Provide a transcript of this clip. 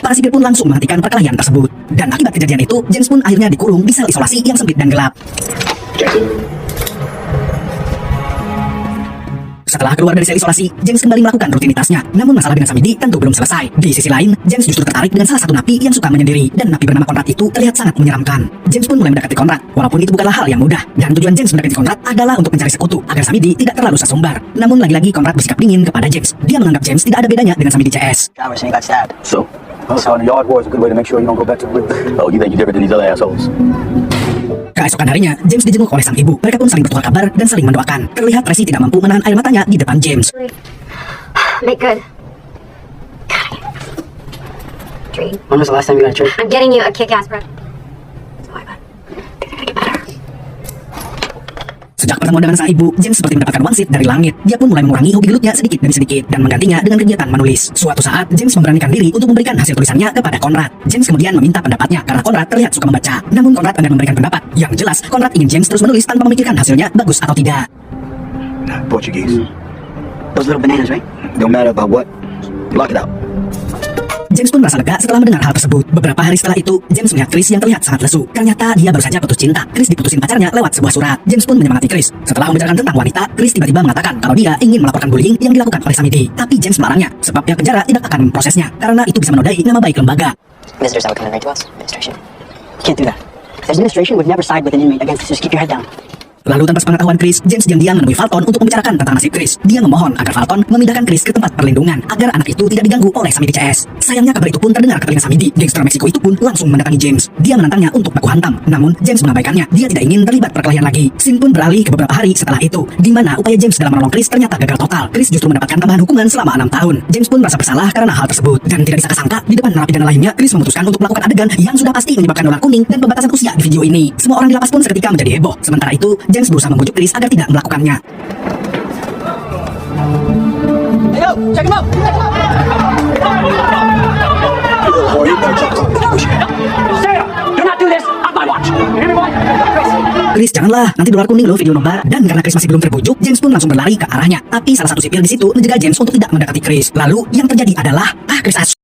para sipir pun langsung menghentikan perkelahian tersebut. Dan akibat kejadian itu, James pun akhirnya dikurung di sel isolasi yang sempit dan gelap. Setelah keluar dari sel isolasi, James kembali melakukan rutinitasnya. Namun masalah dengan Samidi tentu belum selesai. Di sisi lain, James justru tertarik dengan salah satu napi yang suka menyendiri. Dan napi bernama Conrad itu terlihat sangat menyeramkan. James pun mulai mendekati Conrad, walaupun itu bukanlah hal yang mudah. Dan tujuan James mendekati Conrad adalah untuk mencari sekutu, agar Samidi tidak terlalu sesumbar. Namun lagi-lagi Conrad bersikap dingin kepada James. Dia menganggap James tidak ada bedanya dengan Samidi CS. So in the yard war is a good way to make sure you don't go back to the Oh, you think you're different than these other assholes? Keesokan harinya, James dijenguk oleh sang ibu. Mereka pun saling bertukar kabar dan saling mendoakan. Terlihat Tracy tidak mampu menahan air matanya di depan James. Make good. Dream. When was the last time you got a treat? I'm getting you a kick-ass bro. Sejak pertemuan dengan sang ibu, James seperti mendapatkan wangsit dari langit. Dia pun mulai mengurangi hobi gelutnya sedikit demi sedikit dan menggantinya dengan kegiatan menulis. Suatu saat, James memberanikan diri untuk memberikan hasil tulisannya kepada Conrad. James kemudian meminta pendapatnya karena Conrad terlihat suka membaca. Namun Conrad enggan memberikan pendapat. Yang jelas, Conrad ingin James terus menulis tanpa memikirkan hasilnya bagus atau tidak. Portuguese. Those little bananas, right? Don't matter about what. Block it out. James pun merasa lega setelah mendengar hal tersebut. Beberapa hari setelah itu, James melihat Chris yang terlihat sangat lesu. Ternyata dia baru saja putus cinta. Chris diputusin pacarnya lewat sebuah surat. James pun menyemangati Chris. Setelah membicarakan tentang wanita, Chris tiba-tiba mengatakan kalau dia ingin melaporkan bullying yang dilakukan oleh Samidi. Tapi James melarangnya, sebab pihak penjara tidak akan memprosesnya karena itu bisa menodai nama baik lembaga. Visitors that would come and write to us, administration. You can't do that. The administration would never side with an inmate against. Just keep your head down. Lalu tanpa sepengetahuan Chris, James diam-diam menemui Falcon untuk membicarakan tentang nasib Chris. Dia memohon agar Falcon memindahkan Chris ke tempat perlindungan agar anak itu tidak diganggu oleh Samidi CS. Sayangnya kabar itu pun terdengar ke telinga Samidi. Gangster Meksiko itu pun langsung mendatangi James. Dia menantangnya untuk baku hantam. Namun James mengabaikannya. Dia tidak ingin terlibat perkelahian lagi. Scene pun beralih ke beberapa hari setelah itu, di mana upaya James dalam menolong Chris ternyata gagal total. Chris justru mendapatkan tambahan hukuman selama 6 tahun. James pun merasa bersalah karena hal tersebut dan tidak disangka-sangka di depan narapidana lainnya, Chris memutuskan untuk melakukan adegan yang sudah pasti menyebabkan dolar kuning dan pembatasan usia di video ini. Semua orang di lapas pun seketika menjadi heboh. Sementara itu, James berusaha membujuk Chris agar tidak melakukannya. Hey, yo, check him out! Sarah, do not do this on my watch. You hear me, boy? Chris, janganlah, nanti dolar kuning loh video nobar. Dan karena Chris masih belum terbujuk, James pun langsung berlari ke arahnya. Tapi salah satu sipir di situ menjaga James untuk tidak mendekati Chris. Lalu yang terjadi adalah, Chris